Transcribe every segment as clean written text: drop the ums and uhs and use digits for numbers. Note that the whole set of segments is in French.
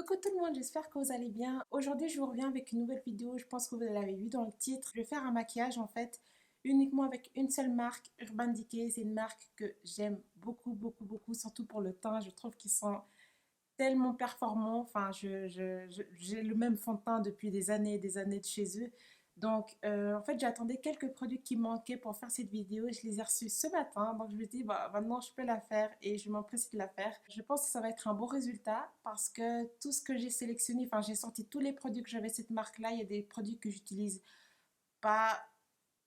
Coucou tout le monde, j'espère que vous allez bien. Aujourd'hui, je vous reviens avec une nouvelle vidéo. Je pense que vous l'avez vu dans le titre. Je vais faire un maquillage en fait, uniquement avec une seule marque, Urban Decay. C'est une marque que j'aime beaucoup, surtout pour le teint. Je trouve qu'ils sont tellement performants. Enfin, j'ai le même fond de teint depuis des années et des années de chez eux. Donc, en fait, j'attendais quelques produits qui manquaient pour faire cette vidéo et je les ai reçus ce matin. Donc, je me dis, bah, maintenant, je peux la faire et je m'empresse de la faire. Je pense que ça va être un bon résultat parce que tout ce que j'ai sélectionné, enfin, j'ai sorti tous les produits que j'avais cette marque-là. Il y a des produits que j'utilise pas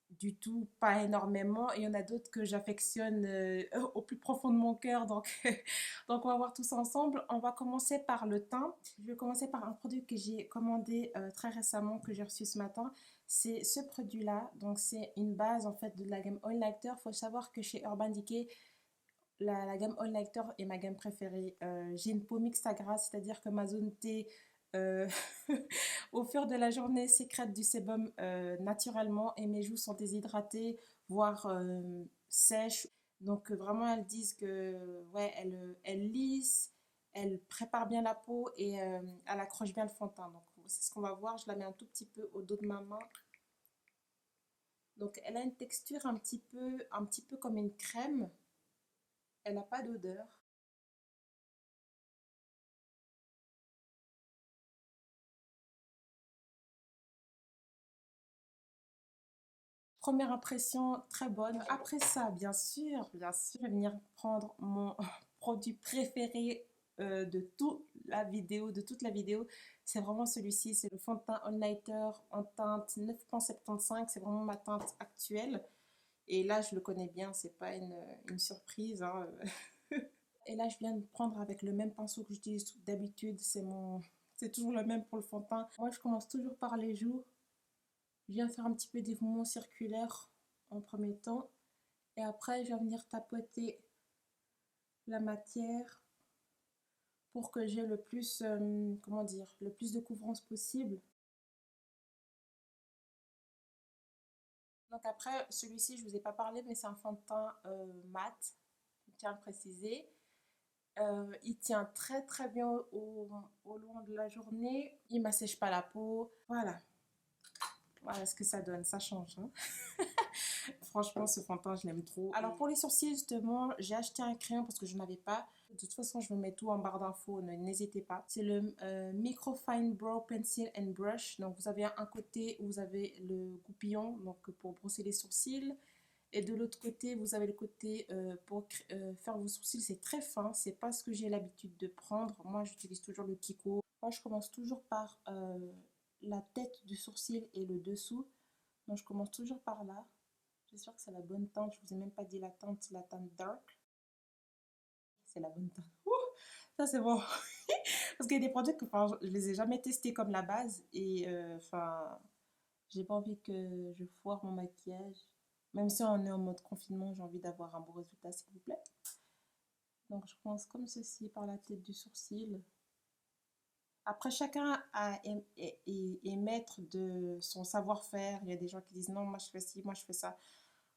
du tout, pas énormément. Et il y en a d'autres que j'affectionne au plus profond de mon cœur. Donc, donc, on va voir tout ça ensemble. On va commencer par le teint. Je vais commencer par un produit que j'ai commandé très récemment, que j'ai reçu ce matin. C'est ce produit-là. Donc, c'est une base en fait de la gamme All Nighter. Il faut savoir que chez Urban Decay, la gamme All Nighter est ma gamme préférée. J'ai une peau mixte à grasse, c'est-à-dire que ma zone T, euh, au fur de la journée, sécrète du sébum naturellement et mes joues sont déshydratées, voire sèches. Donc vraiment, elles disent que ouais, elle lisse, elle prépare bien la peau et elle accroche bien le fond de teint. Donc c'est ce qu'on va voir. Je la mets un tout petit peu au dos de ma main. Donc elle a une texture un petit peu comme une crème. Elle n'a pas d'odeur. Première impression très bonne. Après ça, bien sûr, je vais venir prendre mon produit préféré de toute la vidéo. C'est vraiment celui-ci, c'est le fond de teint All Nighter en teinte 9,75. C'est vraiment ma teinte actuelle. Et là, je le connais bien, c'est pas une surprise, hein. Et là, je viens de prendre avec le même pinceau que j'utilise d'habitude. C'est toujours le même pour le fond de teint. Moi, je commence toujours par les joues. Je viens faire un petit peu des mouvements circulaires en premier temps. Et après, je vais venir tapoter la matière pour que j'ai le plus, comment dire, le plus de couvrance possible. Donc après, celui-ci, je ne vous ai pas parlé, mais c'est un fond de teint mat, je tiens à le préciser. Il tient très bien au long de la journée. Il ne m'assèche pas la peau. Voilà, voilà ce que ça donne, ça change, hein. Franchement, ce fond de teint, je l'aime trop. Alors pour les sourcils, justement, j'ai acheté un crayon parce que je n'avais pas. De toute façon, je vous mets tout en barre d'infos, n'hésitez pas. C'est le Micro Fine Brow Pencil and Brush. Donc vous avez un côté où vous avez le goupillon, donc pour brosser les sourcils. Et de l'autre côté, vous avez le côté pour faire vos sourcils. C'est très fin, c'est pas ce que j'ai l'habitude de prendre. Moi, j'utilise toujours le Kiko. Moi, je commence toujours par la tête du sourcil et le dessous. Donc je commence toujours par là. J'espère que c'est la bonne teinte. Je vous ai même pas dit la teinte dark. C'est la bonne teinte. Ouh, ça c'est bon. Parce qu'il y a des produits que enfin, je les ai jamais testés comme la base. Et enfin, j'ai pas envie que je foire mon maquillage. Même si on est en mode confinement, j'ai envie d'avoir un bon résultat, s'il vous plaît. Donc je commence comme ceci par la tête du sourcil. Après, chacun est maître de son savoir-faire. Il y a des gens qui disent non, moi je fais ci, moi je fais ça.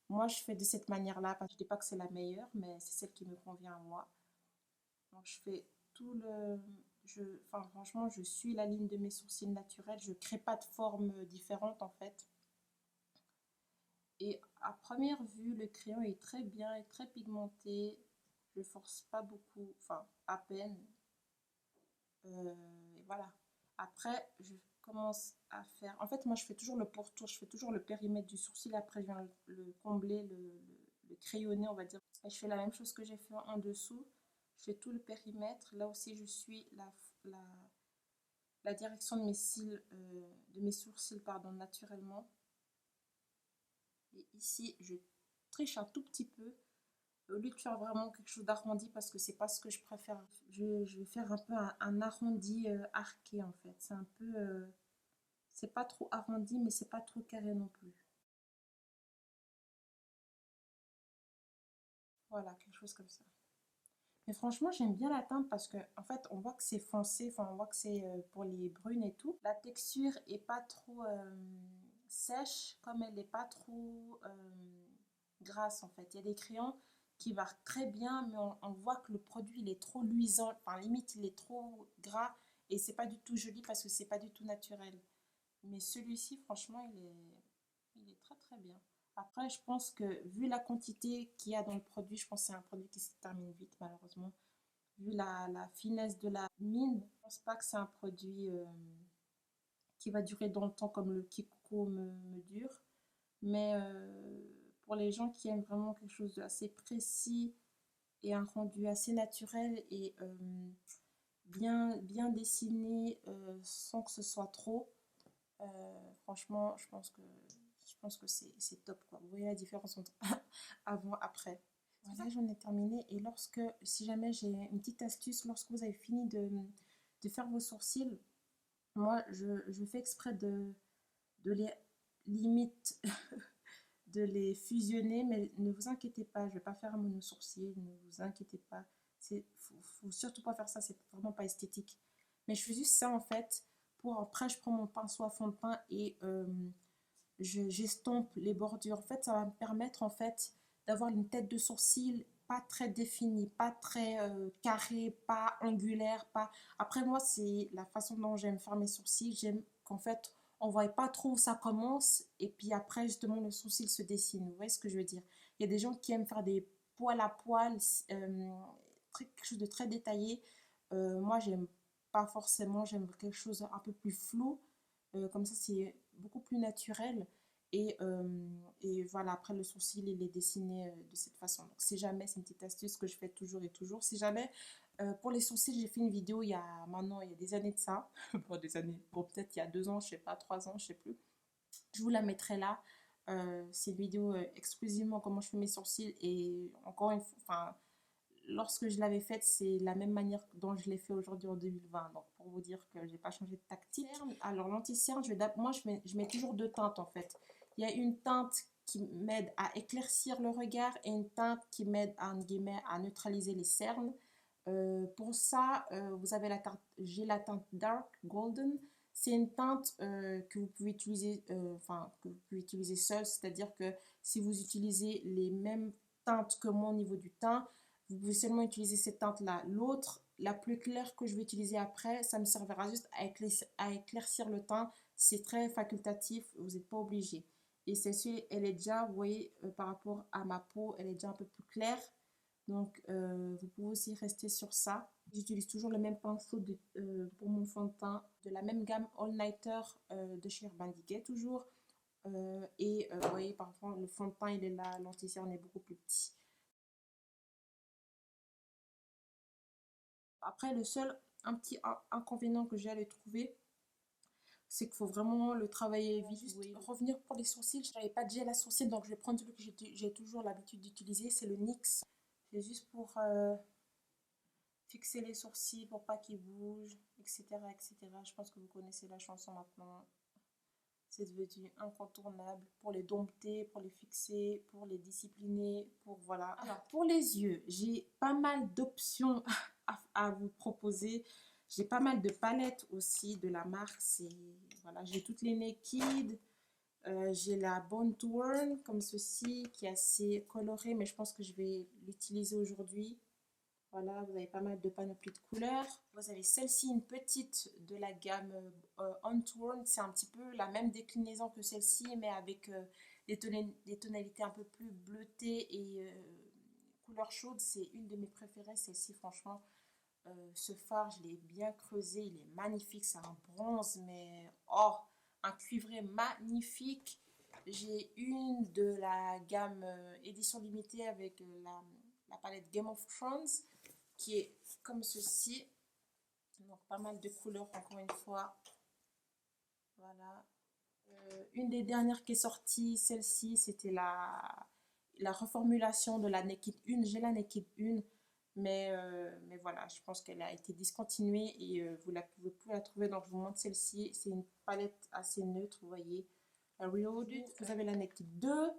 Moi, je fais de cette manière-là, parce que je dis pas que c'est la meilleure, mais c'est celle qui me convient à moi. Donc, je fais tout le... enfin, franchement, je suis la ligne de mes sourcils naturels. Je crée pas de forme différente, en fait. Et à première vue, le crayon est très bien et très pigmenté. Je force pas beaucoup, enfin, à peine. Et voilà. Après, je commence à faire... En fait, moi, je fais toujours le pourtour, je fais toujours le périmètre du sourcil. Après, je viens le combler, le crayonner, on va dire. Et je fais la même chose que j'ai fait en dessous. Je fais tout le périmètre. Là aussi, je suis la, la direction de mes cils, de mes sourcils, pardon, naturellement. Et ici, je triche un tout petit peu. Au lieu de faire vraiment quelque chose d'arrondi, parce que c'est pas ce que je préfère. Je vais faire un peu un arrondi arqué, en fait. C'est un peu... c'est pas trop arrondi, mais c'est pas trop carré non plus. Voilà, quelque chose comme ça. Mais franchement, j'aime bien la teinte parce que en fait, on voit que c'est foncé, enfin, on voit que c'est pour les brunes et tout. La texture est pas trop sèche, comme elle n'est pas trop grasse en fait. Il y a des crayons qui marquent très bien, mais on voit que le produit il est trop luisant, enfin limite il est trop gras Et c'est pas du tout joli parce que c'est pas du tout naturel. Mais celui-ci, franchement, il est très très bien. Après, je pense que vu la quantité qu'il y a dans le produit, je pense que c'est un produit qui se termine vite, malheureusement. Vu la finesse de la mine, je pense pas que c'est un produit qui va durer dans le temps comme le Kiko me dure. Mais pour les gens qui aiment vraiment quelque chose d'assez précis et un rendu assez naturel et bien dessiné sans que ce soit trop, franchement, je pense que c'est top quoi. Vous voyez la différence entre avant, après. Voilà, j'en ai terminé. Et lorsque, si jamais j'ai une petite astuce, lorsque vous avez fini de faire vos sourcils, moi je fais exprès de les limite de les fusionner, mais ne vous inquiétez pas, je vais pas faire un mono sourcil, ne vous inquiétez pas. Faut surtout pas faire ça, c'est vraiment pas esthétique. Mais je fais juste ça en fait. Pour après, je prends mon pinceau à fond de teint et j'estompe les bordures. En fait, ça va me permettre en fait d'avoir une tête de sourcil pas très définie, pas très carrée, pas angulaire, pas. Après moi, c'est la façon dont j'aime faire mes sourcils. J'aime qu'en fait, on voit pas trop où ça commence et puis après justement le sourcil se dessine. Vous voyez ce que je veux dire? Il y a des gens qui aiment faire des poils à poils, quelque chose de très détaillé. Moi, j'aime pas forcément. J'aime quelque chose un peu plus flou. Comme ça, c'est beaucoup plus naturel. Et voilà, après le sourcil, il est dessiné de cette façon. Donc, si jamais, c'est une petite astuce que je fais toujours et toujours. Si jamais, pour les sourcils, j'ai fait une vidéo il y a maintenant, il y a des années de ça. Bon, des années, bon, peut-être il y a 2 ans, je sais pas, 3 ans, je sais plus. Je vous la mettrai là. C'est une vidéo exclusivement comment je fais mes sourcils. Et encore une fois, enfin, lorsque je l'avais faite, c'est la même manière dont je l'ai fait aujourd'hui en 2020. Donc, pour vous dire que j'ai pas changé de tactique. Alors, l'anti-cerne, moi, je mets toujours deux teintes en fait. Il y a une teinte qui m'aide à éclaircir le regard et une teinte qui m'aide à neutraliser les cernes. Pour ça, vous avez j'ai la teinte Dark Golden. C'est une teinte que vous pouvez utiliser, enfin, que vous pouvez utiliser seule, c'est-à-dire que si vous utilisez les mêmes teintes que moi au niveau du teint, vous pouvez seulement utiliser cette teinte-là. L'autre, la plus claire que je vais utiliser après, ça me servira juste à éclaircir le teint. C'est très facultatif, vous n'êtes pas obligé. Et celle-ci, elle est déjà, vous voyez, par rapport à ma peau, elle est déjà un peu plus claire. Donc, vous pouvez aussi rester sur ça. J'utilise toujours le même pinceau pour mon fond de teint, de la même gamme All Nighter de chez Urban Decay toujours. Vous voyez, parfois, le fond de teint, il est là, l'anti-cerne est beaucoup plus petit. Après, le seul un petit inconvénient que j'ai à le trouver, c'est qu'il faut vraiment le travailler vite. Juste revenir pour les sourcils, je n'avais pas de gel à sourcils, donc je vais prendre celui que j'ai toujours l'habitude d'utiliser, c'est le NYX. C'est juste pour fixer les sourcils, pour pas qu'ils bougent, etc., etc. Je pense que vous connaissez la chanson maintenant. C'est devenu incontournable pour les dompter, pour les fixer, pour les discipliner, pour voilà. Alors pour les yeux, j'ai pas mal d'options à vous proposer. J'ai pas mal de palettes aussi de la marque. Voilà, j'ai toutes les Naked. J'ai la Born to Earn comme ceci qui est assez colorée, mais je pense que je vais l'utiliser aujourd'hui. Voilà, vous avez pas mal de panoplies de couleurs. Vous avez celle-ci, une petite de la gamme On Tour. C'est un petit peu la même déclinaison que celle-ci, mais avec des tonalités un peu plus bleutées et couleur chaude. C'est une de mes préférées, celle-ci, franchement. Ce fard, je l'ai bien creusé, il est magnifique. C'est un bronze, mais oh, un cuivré magnifique. J'ai une de la gamme édition limitée avec la palette Game of Thrones qui est comme ceci. Donc pas mal de couleurs encore une fois. Voilà. Une des dernières qui est sortie, celle-ci, c'était la reformulation de la Naked 1. J'ai la Naked 1, mais voilà, je pense qu'elle a été discontinuée et vous ne pouvez plus la trouver. Donc je vous montre celle-ci. C'est une palette assez neutre, vous voyez. Reloaded. Vous avez la Naked 2.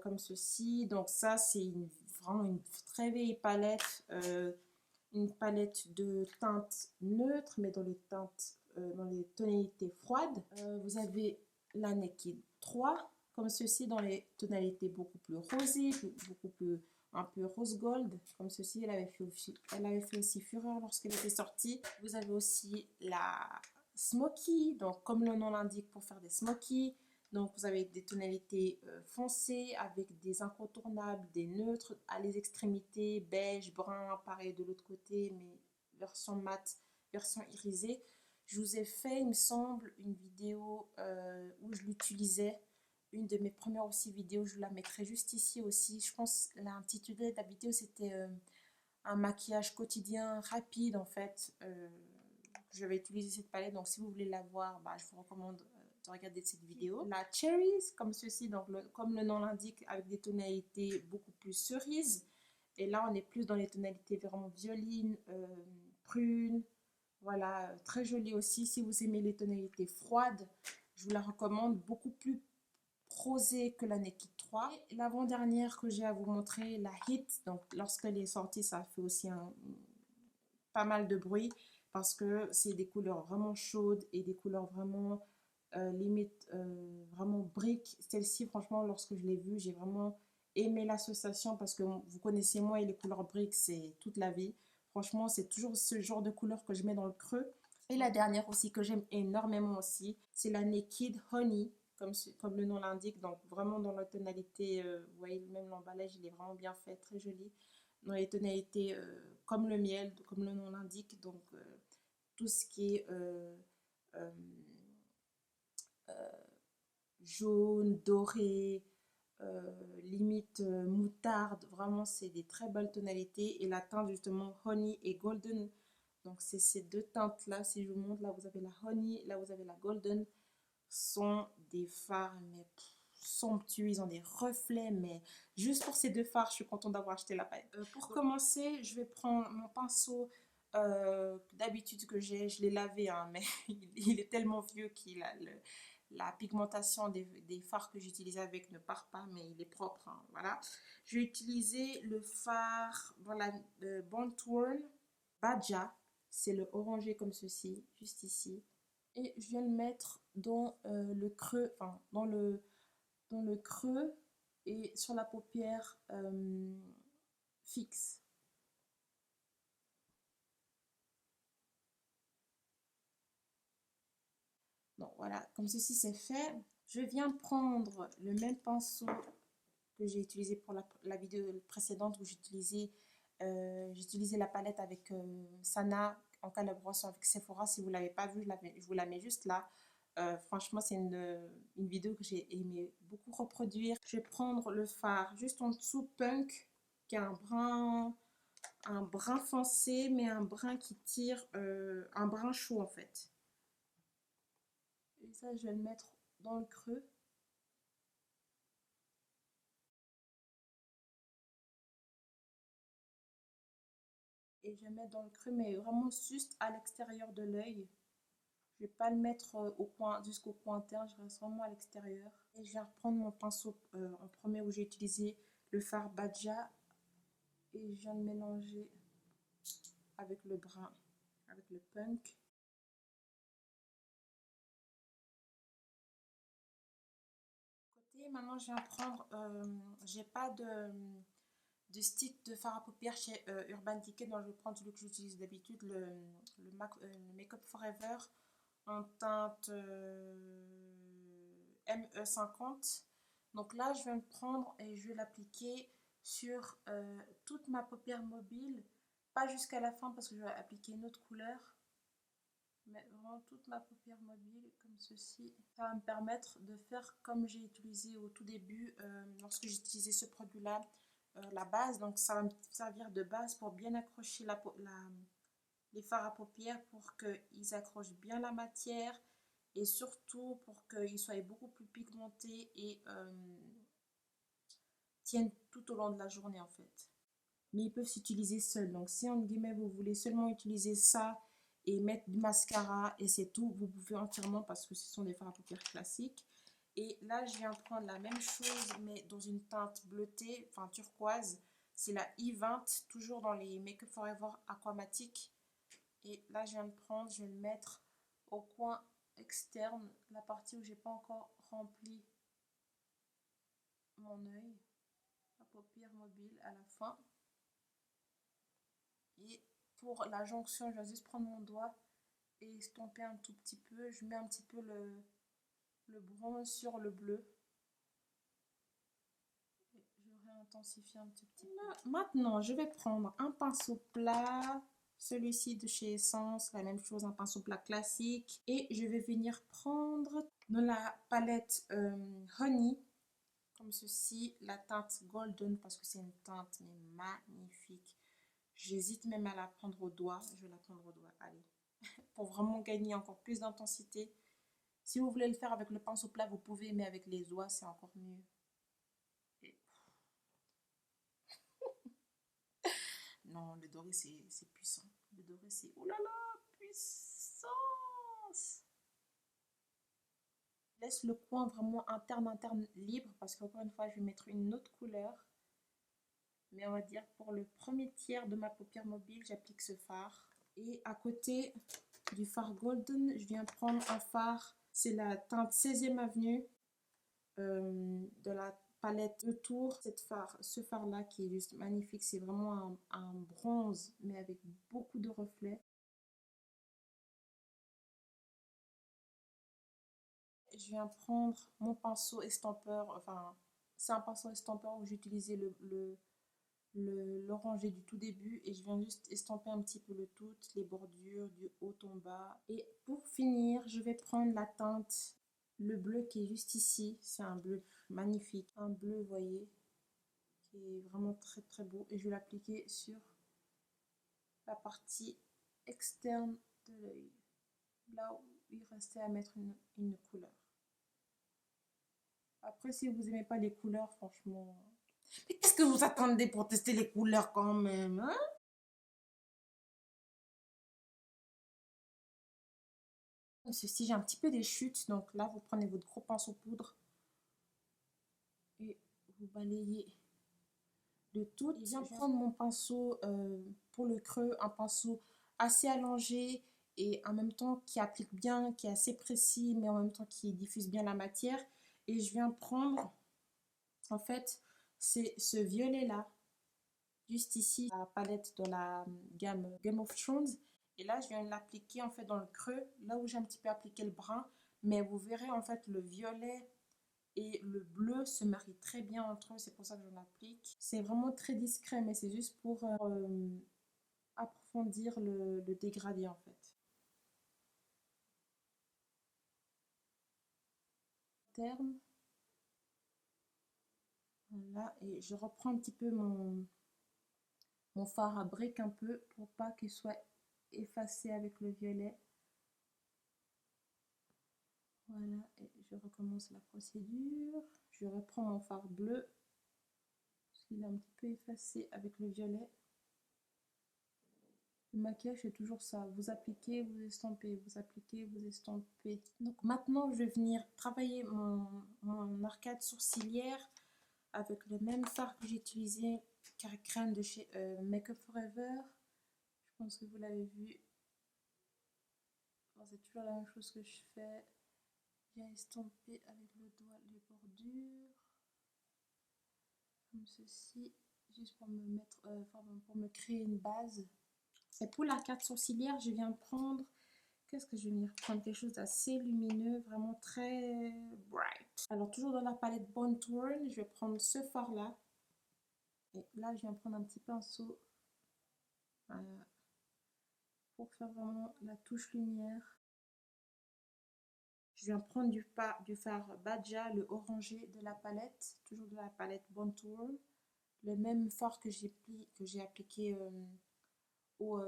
Comme ceci. Donc ça, c'est vraiment une très vieille palette. Une palette de teintes neutres, mais dans les tonalités froides. Vous avez la Naked 3, comme ceci, dans les tonalités beaucoup plus rosées, beaucoup plus un peu rose gold, comme ceci. Elle avait fait aussi fureur lorsqu'elle était sortie. Vous avez aussi la smoky, donc comme le nom l'indique, pour faire des smoky. Donc vous avez des tonalités foncées avec des incontournables, des neutres à les extrémités, beige, brun, pareil de l'autre côté, mais version mat, version irisée. Je vous ai fait, il me semble, une vidéo où je l'utilisais. Une de mes premières aussi vidéos, je vous la mettrai juste ici aussi. Je pense l'intitulé de la vidéo, c'était un maquillage quotidien rapide en fait. Je vais utiliser cette palette, donc si vous voulez la voir, bah, je vous recommande de regarder cette vidéo. La Cherries, comme ceci, donc comme le nom l'indique, avec des tonalités beaucoup plus cerises. Et là, on est plus dans les tonalités vraiment violines, prunes. Voilà, très jolie aussi. Si vous aimez les tonalités froides, je vous la recommande, beaucoup plus rosée que la Naked 3. L'avant-dernière que j'ai à vous montrer, la Hit. Donc, lorsqu'elle est sortie, ça fait aussi pas mal de bruit parce que c'est des couleurs vraiment chaudes et des couleurs vraiment limite vraiment briques. Celle-ci, franchement, lorsque je l'ai vue, j'ai vraiment aimé l'association parce que vous connaissez moi et les couleurs briques, c'est toute la vie. Franchement, c'est toujours ce genre de couleur que je mets dans le creux. Et la dernière aussi que j'aime énormément aussi, c'est la Naked Honey, comme le nom l'indique. Donc vraiment dans la tonalité, vous voyez même l'emballage, il est vraiment bien fait, très joli. Dans les tonalités comme le miel, comme le nom l'indique. Donc tout ce qui est euh, jaune, doré, limite moutarde. Vraiment, c'est des très belles tonalités. Et la teinte, justement, honey et golden. Donc, c'est ces deux teintes-là. Si je vous montre, là, vous avez la honey, là, vous avez la golden. Sont des fards, mais somptueux. Ils ont des reflets, mais juste pour ces deux fards, je suis contente d'avoir acheté la palette. Pour commencer, je vais prendre mon pinceau d'habitude que j'ai. Je l'ai lavé, hein, mais il est tellement vieux qu'il a la pigmentation des fards que j'utilisais avec ne part pas, mais il est propre, hein, voilà. Je vais utiliser le fard, voilà, Bontour Badja. C'est le orangé comme ceci, juste ici. Et je viens le mettre dans le creux, enfin dans le creux et sur la paupière fixe. Donc voilà, comme ceci c'est fait. Je viens prendre le même pinceau que j'ai utilisé pour la vidéo précédente où j'utilisais la palette avec Sana en collaboration avec Sephora. Si vous ne l'avez pas vue, je vous la mets juste là. Franchement, c'est une vidéo que j'ai aimé beaucoup reproduire. Je vais prendre le fard juste en dessous, Punk, qui est un brun foncé, mais un brun qui tire, un brun chaud en fait. Et ça, je vais le mettre dans le creux. Et je vais mettre dans le creux, mais vraiment juste à l'extérieur de l'œil. Je vais pas le mettre au point, jusqu'au point interne, je reste vraiment à l'extérieur. Et je vais reprendre mon pinceau en premier où j'ai utilisé le fard Badja. Et je viens le mélanger avec le brun, avec le punk. Côté, maintenant je viens prendre, j'ai pas de stick de fard à paupières chez Urban Decay, donc je vais prendre celui que j'utilise d'habitude, le Make Up Forever en teinte ME50. Donc là, je vais me prendre et je vais l'appliquer sur toute ma paupière mobile. Pas jusqu'à la fin parce que je vais appliquer une autre couleur. Mais vraiment toute ma paupière mobile comme ceci. Ça va me permettre de faire comme j'ai utilisé au tout début lorsque j'ai utilisé ce produit-là, la base. Donc ça va me servir de base pour bien accrocher les fards à paupières pour qu'ils accrochent bien la matière et surtout pour qu'ils soient beaucoup plus pigmentés et tiennent tout au long de la journée en fait. Mais ils peuvent s'utiliser seuls. Donc si en guillemets vous voulez seulement utiliser ça et mettre du mascara et c'est tout, vous pouvez entièrement parce que ce sont des fards à paupières classiques. Et là je viens prendre la même chose mais dans une teinte bleutée, enfin turquoise. C'est la I20, toujours dans les Make Up Forever Aquamatic. Et là, je viens de prendre, je vais le mettre au coin externe, la partie où j'ai pas encore rempli mon œil. Hop. paupière mobile à la fin. Et pour la jonction, je vais juste prendre mon doigt et estomper un tout petit peu. Je mets un petit peu le bronze sur le bleu. Et je réintensifie un petit peu. Maintenant, je vais prendre un pinceau plat. Celui-ci de chez Essence, la même chose, un pinceau plat classique. Et je vais venir prendre dans la palette Honey, comme ceci, la teinte Golden, parce que c'est une teinte mais magnifique. J'hésite même à la prendre au doigt. Je vais la prendre au doigt, allez. Pour vraiment gagner encore plus d'intensité. Si vous voulez le faire avec le pinceau plat, vous pouvez, mais avec les doigts, c'est encore mieux. Et... non, le doré, c'est puissant. Le doré, c'est... oh là là, puissance! Laisse le coin vraiment interne libre, parce qu'encore une fois, je vais mettre une autre couleur. Mais on va dire pour le premier tiers de ma paupière mobile, j'applique ce fard. Et à côté du fard Golden, je viens prendre un fard. C'est la teinte 16e avenue de la palette de Tour. Ce fard-là qui est juste magnifique. C'est vraiment un bronze, mais avec beaucoup de reflets. Je viens prendre mon pinceau estampeur. Enfin, c'est un pinceau estampeur où j'ai utilisé l'orangé du tout début et je viens juste estomper un petit peu le tout, les bordures du haut en bas. Et pour finir, je vais prendre la teinte, le bleu qui est juste ici. C'est un bleu magnifique, un bleu, vous voyez, qui est vraiment très très beau. Et je vais l'appliquer sur la partie externe de l'œil, là où il restait à mettre une couleur. Après, si vous n'aimez pas les couleurs, franchement... mais qu'est-ce que vous attendez pour tester les couleurs quand même, hein? Ceci, j'ai un petit peu des chutes, donc là, vous prenez votre gros pinceau poudre et vous balayez le tout. Je viens prendre mon pinceau pour le creux, un pinceau assez allongé et en même temps qui applique bien, qui est assez précis, mais en même temps qui diffuse bien la matière. Et je viens prendre, en fait, c'est ce violet-là, juste ici, la palette de la gamme Game of Thrones. Et là, je viens l'appliquer en fait dans le creux, là où j'ai un petit peu appliqué le brun. Mais vous verrez en fait le violet et le bleu se marient très bien entre eux, c'est pour ça que j'en applique. C'est vraiment très discret, mais c'est juste pour approfondir le dégradé en fait. Terme, voilà, et je reprends un petit peu mon fard à brique un peu pour pas qu'il soit effacé avec le violet. Voilà, et je recommence la procédure. Je reprends mon fard bleu, parce qu'il est un petit peu effacé avec le violet. Le maquillage, c'est toujours ça. Vous appliquez, vous estampez, vous appliquez, vous estampez. Donc maintenant, je vais venir travailler mon arcade sourcilière avec le même fard que j'ai utilisé, Carré Crème de chez Make Up Forever. Je pense que vous l'avez vu. Bon, c'est toujours la même chose que je fais. Je viens estomper avec le doigt les bordures. Comme ceci. Juste pour me mettre, pour me créer une base. Et pour l'arcade sourcilière, je viens prendre... qu'est-ce que je vais venir prendre? Quelque chose d'assez lumineux, vraiment très bright. Alors, toujours dans la palette Bon Turn, je vais prendre ce fard-là. Et là, je viens prendre un petit pinceau pour faire vraiment la touche lumière. Je viens prendre du fard Badja, le orangé de la palette, toujours de la palette Bon Turn. Le même fard que j'ai appliqué au,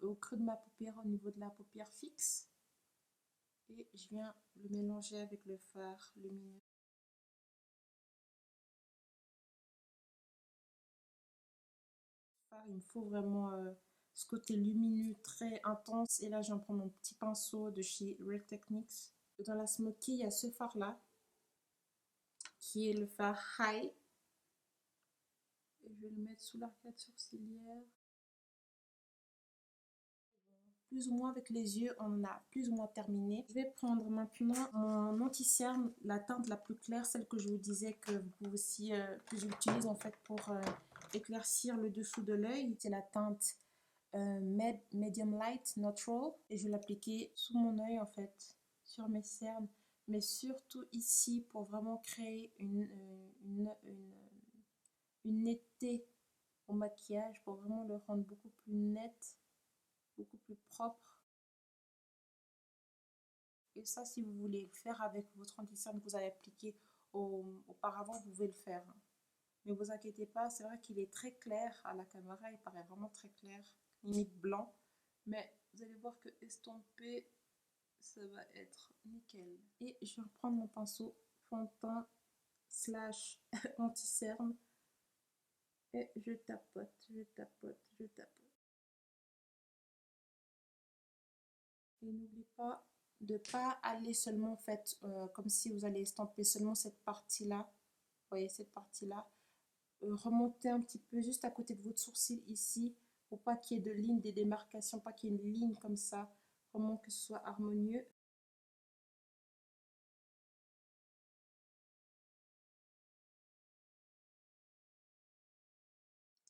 au creux de ma paupière, au niveau de la paupière fixe. Et je viens le mélanger avec le fard lumineux. Il me faut vraiment ce côté lumineux très intense. Et là, je viens prendre mon petit pinceau de chez Real Techniques. Dans la Smoky, il y a ce fard-là, qui est le fard High. Et je vais le mettre sous l'arcade sourcilière. plus ou moins avec les yeux, on a plus ou moins terminé. Je vais prendre maintenant mon anti-cerne, la teinte la plus claire, celle que je vous disais que vous pouvez aussi, que j'utilise en fait pour éclaircir le dessous de l'œil. C'est la teinte Medium Light Natural et je vais l'appliquer sous mon œil en fait, sur mes cernes, mais surtout ici pour vraiment créer une netteté au maquillage, pour vraiment le rendre beaucoup plus net, beaucoup plus propre. Et ça, si vous voulez le faire avec votre anti-cerne que vous avez appliqué auparavant, vous pouvez le faire. Mais vous inquiétez pas, c'est vrai qu'il est très clair à la caméra, il paraît vraiment très clair, limite blanc. Mais vous allez voir que estompé, ça va être nickel. Et je vais reprendre mon pinceau fond de teint slash anti-cerne. Et je tapote, je tapote, je tapote. Et n'oubliez pas de ne pas aller seulement en fait comme si vous allez estomper seulement cette partie-là. Vous voyez cette partie-là. Remontez un petit peu juste à côté de votre sourcil ici pour pas qu'il y ait de lignes, des démarcations, pas qu'il y ait une ligne comme ça. Vraiment que ce soit harmonieux.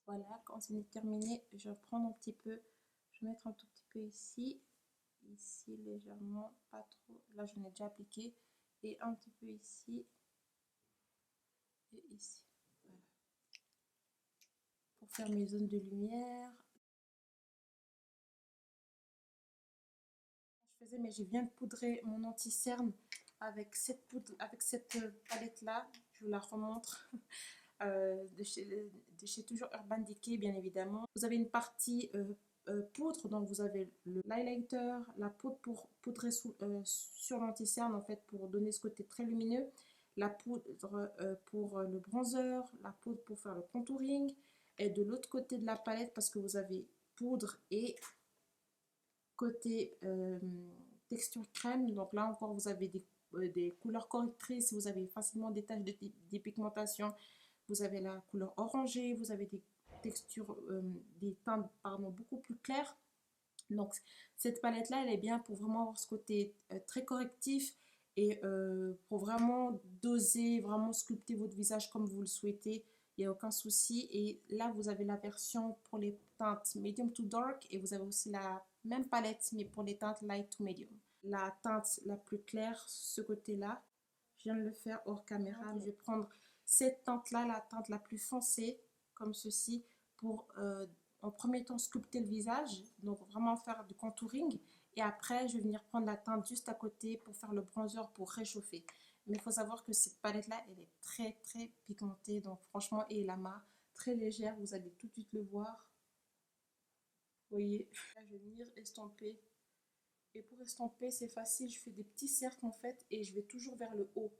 Voilà, quand c'est terminé, je vais prendre un petit peu, je vais mettre un tout petit peu ici, ici légèrement, pas trop, là je l'ai déjà appliqué, et un petit peu ici, et ici, voilà. Pour faire mes zones de lumière. Je faisais, mais je viens de poudrer mon anti-cerne avec cette poudre, avec cette palette là, je vous la remontre. De chez toujours Urban Decay bien évidemment. Vous avez une partie poudre, donc vous avez l'highlighter, la poudre pour poudrer sur l'anti-cerne en fait pour donner ce côté très lumineux, la poudre pour le bronzer, la poudre pour faire le contouring, et de l'autre côté de la palette parce que vous avez poudre et côté texture crème, donc là encore vous avez des couleurs correctrices, vous avez facilement des taches de dépigmentation. Vous avez la couleur orangée, vous avez des textures, des teintes pardon, beaucoup plus claires. Donc cette palette là elle est bien pour vraiment avoir ce côté très correctif et pour vraiment doser, vraiment sculpter votre visage comme vous le souhaitez. Il n'y a aucun souci. Et là vous avez la version pour les teintes medium to dark et vous avez aussi la même palette mais pour les teintes light to medium. La teinte la plus claire, ce côté là, je viens de le faire hors caméra, mais je vais prendre cette teinte là, la teinte la plus foncée comme ceci pour en premier temps sculpter le visage, donc vraiment faire du contouring, et après je vais venir prendre la teinte juste à côté pour faire le bronzer pour réchauffer. Mais il faut savoir que cette palette là elle est très très pigmentée, donc franchement, et la main très légère, vous allez tout de suite le voir. Vous voyez, là je vais venir estomper, et pour estomper c'est facile, je fais des petits cercles en fait et je vais toujours vers le haut.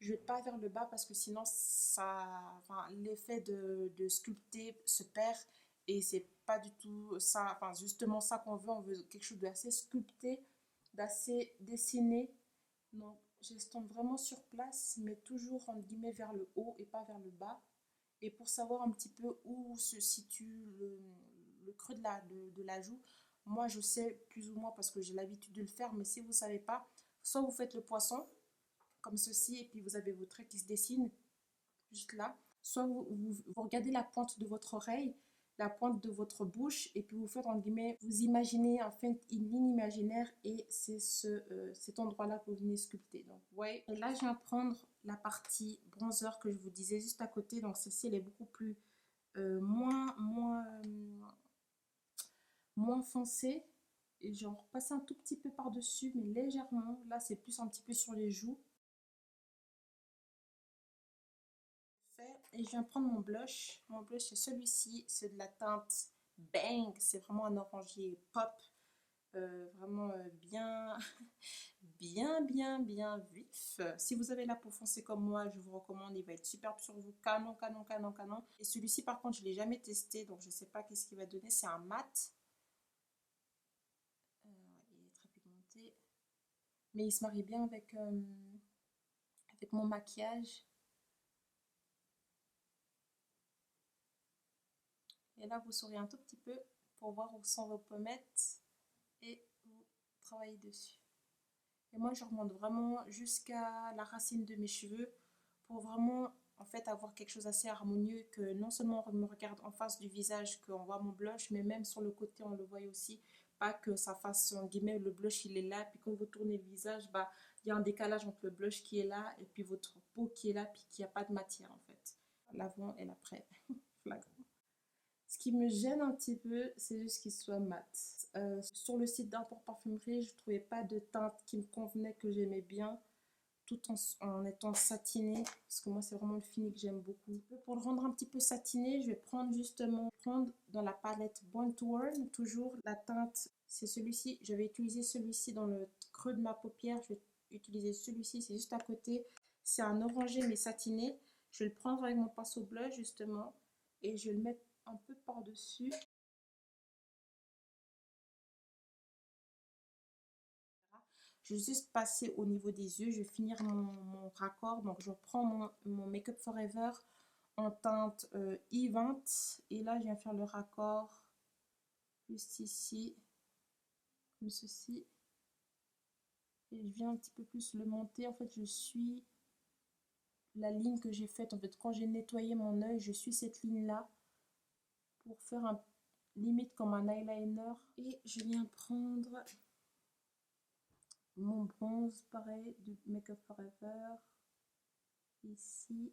Je vais pas vers le bas parce que sinon ça, enfin, l'effet de sculpter se perd et c'est pas du tout ça, enfin justement ça qu'on veut, on veut quelque chose d'assez sculpté, d'assez dessiné. Donc j'estompe vraiment sur place mais toujours en guillemets vers le haut et pas vers le bas. Et pour savoir un petit peu où se situe le creux de la joue, moi je sais plus ou moins parce que j'ai l'habitude de le faire, mais si vous ne savez pas, soit vous faites le poisson, comme ceci, et puis vous avez vos traits qui se dessinent juste là. Soit vous regardez la pointe de votre oreille, la pointe de votre bouche, et puis vous faites en guillemets, vous imaginez en fait une ligne imaginaire, et c'est cet endroit-là que vous venez sculpter. Donc, vous voyez, et là je viens prendre la partie bronzer que je vous disais juste à côté. Donc celle-ci elle est beaucoup plus moins foncée. Et j'en repasse un tout petit peu par-dessus, mais légèrement. Là c'est plus un petit peu sur les joues. Et je viens prendre mon blush. Mon blush c'est celui-ci, c'est de la teinte Bang, c'est vraiment un orangé pop, vraiment bien, bien vif. Si vous avez la peau foncée comme moi, je vous recommande, il va être superbe sur vous, canon, canon, canon, canon. Et celui-ci par contre je ne l'ai jamais testé, donc je ne sais pas qu'est-ce qu'il va donner, c'est un mat. Il est très pigmenté, mais il se marie bien avec mon maquillage. Et là, vous souriez un tout petit peu pour voir où sont vos pommettes. et vous travaillez dessus. Et moi, je remonte vraiment jusqu'à la racine de mes cheveux pour vraiment en fait avoir quelque chose d'assez harmonieux que non seulement on me regarde en face du visage qu'on voit mon blush, mais même sur le côté on le voit aussi. Pas que ça fasse en guillemets le blush il est là, puis quand vous tournez le visage, bah il y a un décalage entre le blush qui est là et puis votre peau qui est là, puis qu'il n'y a pas de matière en fait. L'avant et l'après. Flagrant. Ce qui me gêne un petit peu, c'est juste qu'il soit mat. Sur le site d'Import Parfumerie, je ne trouvais pas de teinte qui me convenait, que j'aimais bien, tout en étant satiné, parce que moi c'est vraiment le fini que j'aime beaucoup. Pour le rendre un petit peu satiné, je vais prendre dans la palette Born to Earn, toujours la teinte, c'est celui-ci. Je vais utiliser celui-ci dans le creux de ma paupière, je vais utiliser celui-ci, c'est juste à côté. C'est un orangé mais satiné. Je vais le prendre avec mon pinceau blush justement, et je vais le mettre un peu par-dessus. Je vais juste passer au niveau des yeux. Je vais finir mon raccord. Donc, je reprends mon Make Up Forever en teinte I20. Et là, je viens faire le raccord juste ici, comme ceci. Et je viens un petit peu plus le monter. En fait, je suis la ligne que j'ai faite. En fait, quand j'ai nettoyé mon œil, je suis cette ligne-là pour faire un limite comme un eyeliner. Et je viens prendre mon bronze, pareil, de Make Up Forever. Ici,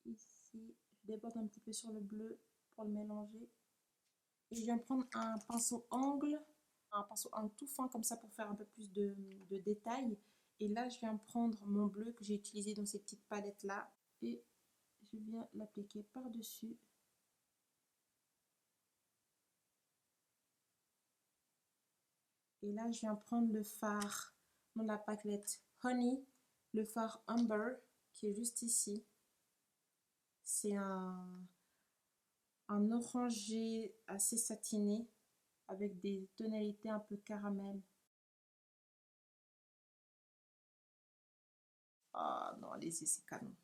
ici, je déborde un petit peu sur le bleu pour le mélanger. Et je viens prendre un pinceau angle tout fin comme ça pour faire un peu plus de détails. Et là, je viens prendre mon bleu que j'ai utilisé dans ces petites palettes là et je viens l'appliquer par-dessus. Et là, je viens prendre le fard dans la palette Honey, le fard Amber qui est juste ici. C'est un orangé assez satiné avec des tonalités un peu caramel. Ah non, les yeux c'est canon.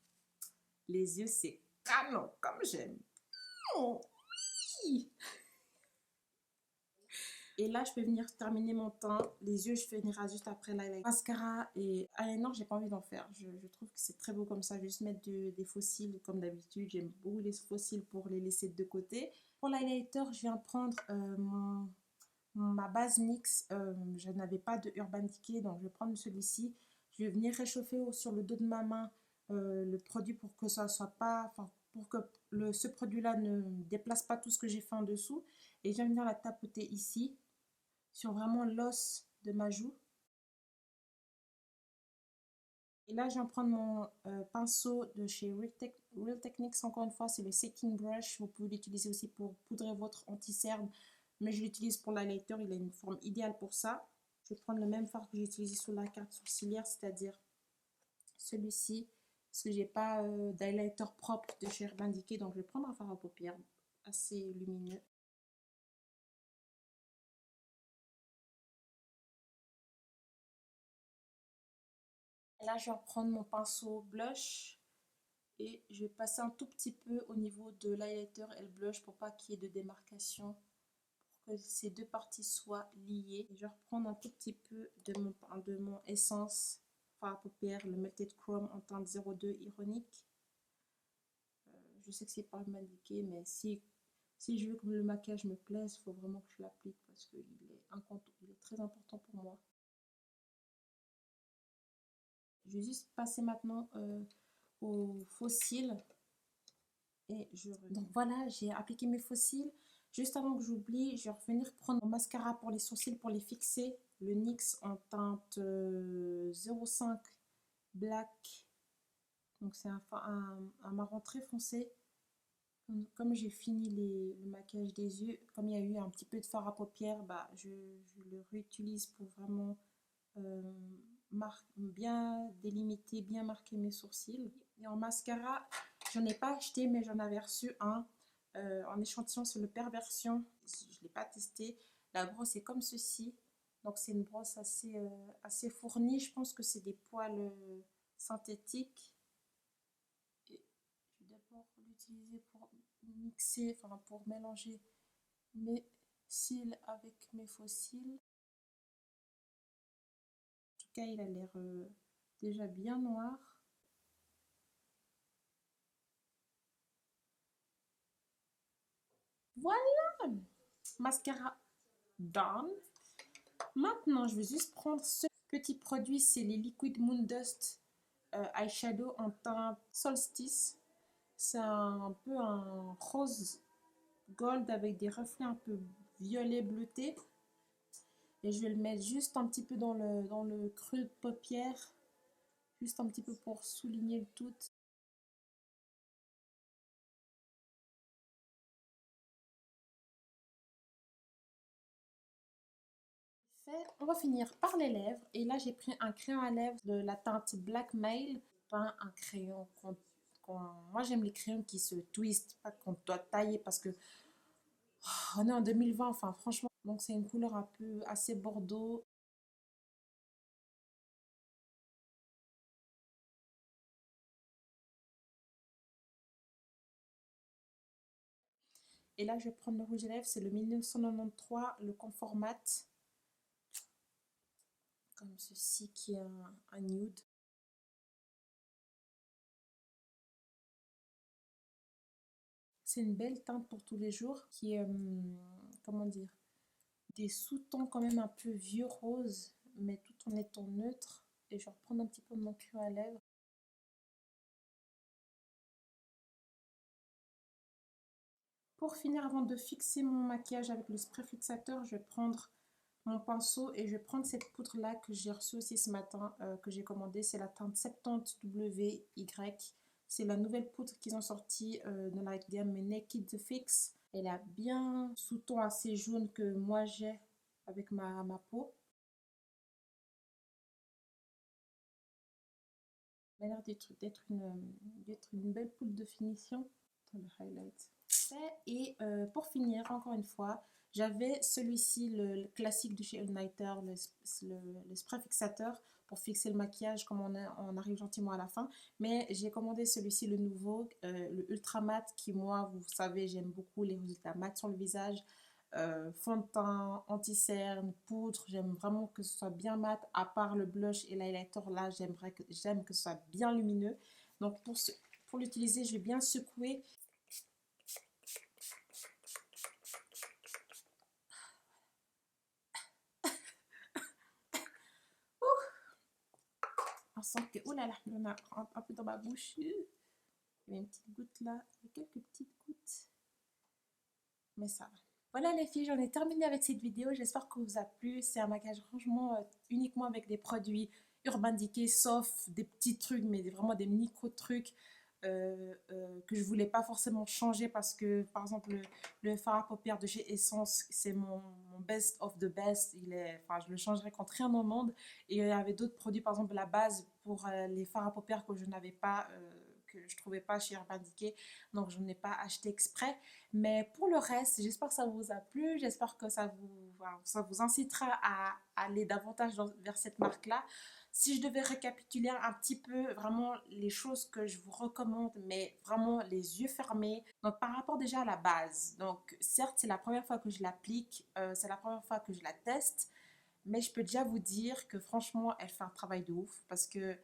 Les yeux c'est canon, comme j'aime. Oh, oui. Et là, je peux venir terminer mon teint. Les yeux, je finirai juste après l'eyeliner. Mascara et eyeliner, j'ai pas envie d'en faire. Je trouve que c'est très beau comme ça. Je vais juste mettre des faux cils comme d'habitude. J'aime beaucoup les faux cils pour les laisser de côté. Pour l'highlighter, je viens prendre ma base NYX. Je n'avais pas de Urban Decay, donc je vais prendre celui-ci. Je vais venir réchauffer sur le dos de ma main le produit pour que ça soit pas... Enfin, pour que ce produit-là ne déplace pas tout ce que j'ai fait en dessous. Et je viens venir la tapoter ici sur vraiment l'os de ma joue. Et là, je viens prendre mon pinceau de chez Real Techniques. Encore une fois, c'est le Setting Brush. Vous pouvez l'utiliser aussi pour poudrer votre anti-cerne. Mais je l'utilise pour l'highlighter. Il a une forme idéale pour ça. Je vais prendre le même fard que j'ai utilisé sur la carte sourcilière, c'est-à-dire celui-ci. Parce que j'ai pas d'highlighter propre de chez Urban Decay. Donc, je vais prendre un fard à paupières assez lumineux. Là, je vais prendre mon pinceau blush et je vais passer un tout petit peu au niveau de l'highlighter et le blush pour pas qu'il y ait de démarcation, pour que ces deux parties soient liées. Et je vais reprendre un tout petit peu de mon essence fard à paupières, le Melted Chrome en teinte 02 ironique. Je sais que c'est pas indiqué, mais si je veux que le maquillage me plaise, il faut vraiment que je l'applique parce qu'il il est très important pour moi. Je vais juste passer maintenant aux faux cils. Donc voilà, j'ai appliqué mes faux cils. Juste avant que j'oublie, je vais revenir prendre mon mascara pour les sourcils pour les fixer. Le NYX en teinte 05 Black. Donc c'est un marron très foncé. Comme j'ai fini le maquillage des yeux, comme il y a eu un petit peu de fard à paupières, bah, je le réutilise pour vraiment euh, bien délimiter, bien marquer mes sourcils. Et en mascara, j'en ai pas acheté, mais j'en avais reçu un en échantillon sur le Perversion. Je ne l'ai pas testé. La brosse est comme ceci. Donc c'est une brosse assez fournie. Je pense que c'est des poils synthétiques. Et je vais d'abord l'utiliser pour mixer, enfin pour mélanger mes cils avec mes faux cils. tout cas, il a l'air déjà bien noir. Voilà, mascara done. Maintenant, je vais juste prendre ce petit produit, c'est les Liquid Moon Dust Eyeshadow en teint Solstice. C'est un peu un rose gold avec des reflets un peu violet bleuté. Et je vais le mettre juste un petit peu dans le creux de paupière, juste un petit peu pour souligner le tout. On va finir par les lèvres. Et là, j'ai pris un crayon à lèvres de la teinte Blackmail. Pas un crayon moi, j'aime les crayons qui se twistent, pas qu'on doit tailler parce que on est en 2020, enfin, franchement. Donc, c'est une couleur un peu assez bordeaux. Et là, je vais prendre le rouge à lèvres. C'est le 1993, le Comfort Matte. Comme ceci, qui est un nude. C'est une belle teinte pour tous les jours qui est, comment dire, des sous-tons quand même un peu vieux rose, mais tout en étant neutre. Et je vais reprendre un petit peu mon crayon à lèvres. Pour finir, avant de fixer mon maquillage avec le spray fixateur, je vais prendre mon pinceau et je vais prendre cette poudre là que j'ai reçue aussi ce matin, que j'ai commandée. C'est la teinte 70WY. C'est la nouvelle poudre qu'ils ont sortie dans la gamme Naked Fix. Elle a bien sous-ton assez jaune que moi j'ai avec ma peau. Elle a l'air d'être une belle poudre de finition. Dans le highlight. Et pour finir, encore une fois, j'avais celui-ci, le classique de chez All-Nighter, le spray fixateur pour fixer le maquillage comme on arrive gentiment à la fin. Mais j'ai commandé celui-ci, le nouveau, le Ultra Matte, qui moi, vous savez, j'aime beaucoup les résultats mat sur le visage. Fond de teint, anti-cerne, poudre, j'aime vraiment que ce soit bien mat, à part le blush et l'highlighter, là j'aime que ce soit bien lumineux. Donc pour l'utiliser, je vais bien secouer. On sent que, oh là là, il y en a un peu dans ma bouche. Il y a une petite goutte là, il y a quelques petites gouttes, mais ça va. Voilà les filles, j'en ai terminé avec cette vidéo. J'espère que vous a plu. C'est un maquillage franchement uniquement avec des produits Urban Decay, sauf des petits trucs, mais vraiment des micro trucs que je voulais pas forcément changer parce que par exemple le fard à paupières de chez Essence, c'est mon best of the best. Enfin, je le changerai contre rien au monde. Et il y avait d'autres produits, par exemple la base pour les fards à paupières que je n'avais pas, que je trouvais pas chez Urban Decay, donc je n'ai pas acheté exprès. Mais pour le reste, j'espère que ça vous a plu, j'espère que ça vous incitera à aller davantage vers cette marque-là. Si je devais récapituler un petit peu vraiment les choses que je vous recommande, mais vraiment les yeux fermés. Donc par rapport déjà à la base, donc certes c'est la première fois que je l'applique, c'est la première fois que je la teste, mais je peux déjà vous dire que franchement elle fait un travail de ouf parce que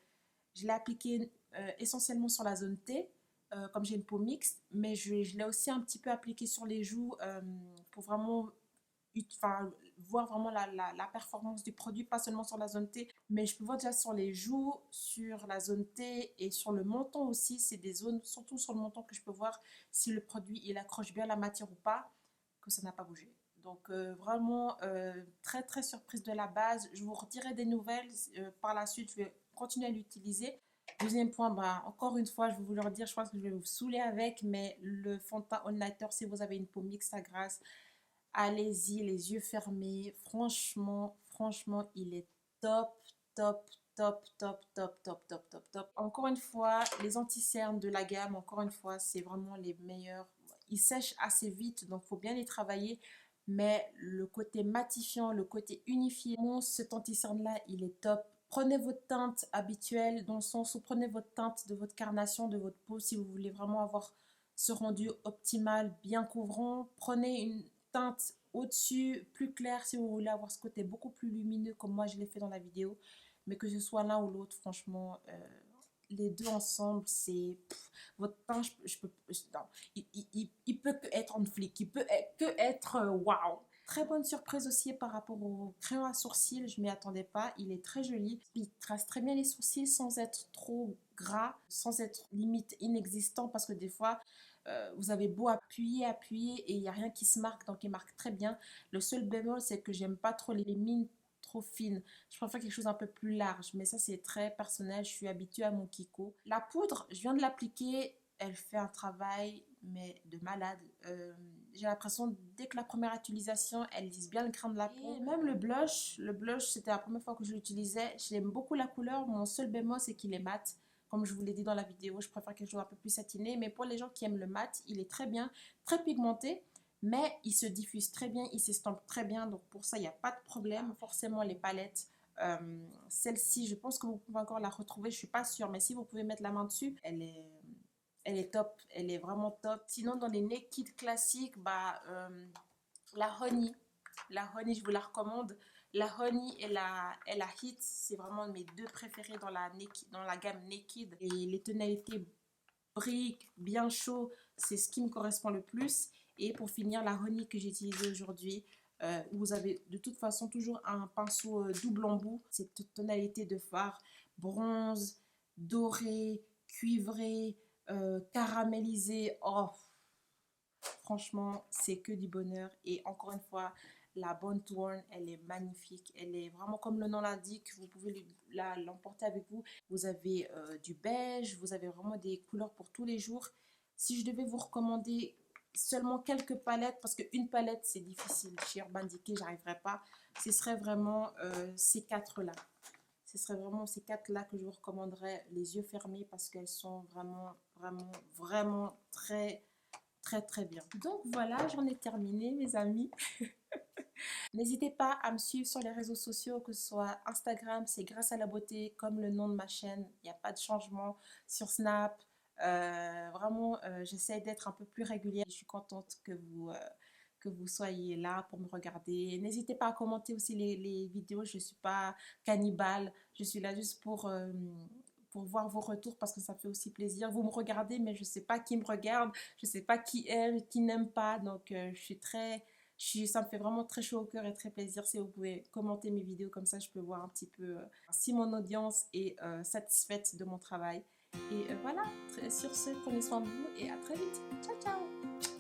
je l'ai appliquée essentiellement sur la zone T, comme j'ai une peau mixte, mais je l'ai aussi un petit peu appliquée sur les joues pour vraiment enfin, voir vraiment la performance du produit, pas seulement sur la zone T, mais je peux voir déjà sur les joues, sur la zone T et sur le menton aussi. C'est des zones, surtout sur le menton, que je peux voir si le produit il accroche bien la matière ou pas, que ça n'a pas bougé. Donc vraiment très très surprise de la base. Je vous redirai des nouvelles par la suite. Je vais continuer à l'utiliser. Deuxième point, bah, encore une fois, je vais vous le redire, je pense que je vais vous saouler avec, mais le fond de teint All Nighter, si vous avez une peau mixte à grasse, allez-y, les yeux fermés. Franchement, franchement, il est top, top, top, top, top, top, top, top, top. Encore une fois, les anti-cernes de la gamme, encore une fois, c'est vraiment les meilleurs. Ils sèchent assez vite, donc il faut bien les travailler. Mais le côté matifiant, le côté unifié, cet anti-cerne-là, il est top. Prenez votre teinte habituelle, dans le sens où prenez votre teinte de votre carnation, de votre peau, si vous voulez vraiment avoir ce rendu optimal, bien couvrant. Prenez une teinte au-dessus, plus claire, si vous voulez avoir ce côté beaucoup plus lumineux, comme moi je l'ai fait dans la vidéo. mais que ce soit l'un ou l'autre, franchement, les deux ensemble, c'est votre teint, je peux, non, il peut que être en flic, il peut que être waouh. Très bonne surprise aussi par rapport au crayon à sourcils, je m'y attendais pas, il est très joli, il trace très bien les sourcils sans être trop gras, sans être limite inexistant parce que des fois vous avez beau appuyer, appuyer et il n'y a rien qui se marque, donc il marque très bien. Le seul bémol, c'est que j'aime pas trop les mines trop fines. Je préfère quelque chose un peu plus large, mais ça c'est très personnel, je suis habituée à mon Kiko. La poudre, je viens de l'appliquer, elle fait un travail, mais de malade. J'ai l'impression, dès que la première utilisation, elle lisse bien le grain de la peau. Et même le blush, c'était la première fois que je l'utilisais. J'aime beaucoup la couleur, mon seul bémol, c'est qu'il est mat. Comme je vous l'ai dit dans la vidéo, je préfère quelque chose un peu plus satiné. Mais pour les gens qui aiment le mat, il est très bien, très pigmenté. Mais il se diffuse très bien, il s'estompe très bien. Donc pour ça, il n'y a pas de problème. Forcément, les palettes, euh, celle-ci, je pense que vous pouvez encore la retrouver. Je ne suis pas sûre. Mais si vous pouvez mettre la main dessus, elle est top. Elle est vraiment top. Sinon, dans les Naked classiques, bah, la Honey. La Honey, je vous la recommande. La Honey et la Hit, c'est vraiment mes deux préférés dans la gamme Naked. Et les tonalités briques, bien chaud, c'est ce qui me correspond le plus. Et pour finir, la Honey que j'ai utilisée aujourd'hui, vous avez de toute façon toujours un pinceau double embout. Cette tonalité de fard bronze, doré, cuivré, caramélisé. Oh, franchement, c'est que du bonheur. Et encore une fois, la Bonne Tourne, elle est magnifique. Elle est vraiment comme le nom l'indique. Vous pouvez l'emporter avec vous. Vous avez du beige, vous avez vraiment des couleurs pour tous les jours. Si je devais vous recommander seulement quelques palettes, parce qu'une palette, c'est difficile. Chez Urban Decay, j'arriverai pas. Ce serait vraiment ces quatre-là. Ce serait vraiment ces quatre-là que je vous recommanderais les yeux fermés parce qu'elles sont vraiment, vraiment, vraiment très bien. Donc voilà, j'en ai terminé mes amis. N'hésitez pas à me suivre sur les réseaux sociaux, que ce soit Instagram, c'est Grâce à la beauté, comme le nom de ma chaîne, il n'y a pas de changement. Sur Snap, vraiment, j'essaie d'être un peu plus régulière. Je suis contente que vous soyez là pour me regarder. N'hésitez pas à commenter aussi les vidéos, je ne suis pas cannibale, je suis là juste pour voir vos retours parce que ça fait aussi plaisir. Vous me regardez, mais je ne sais pas qui me regarde, je ne sais pas qui aime, qui n'aime pas, donc je suis très... ça me fait vraiment très chaud au cœur et très plaisir si vous pouvez commenter mes vidéos comme ça, je peux voir un petit peu si mon audience est satisfaite de mon travail. Et voilà, sur ce, prenez soin de vous et à très vite. Ciao, ciao!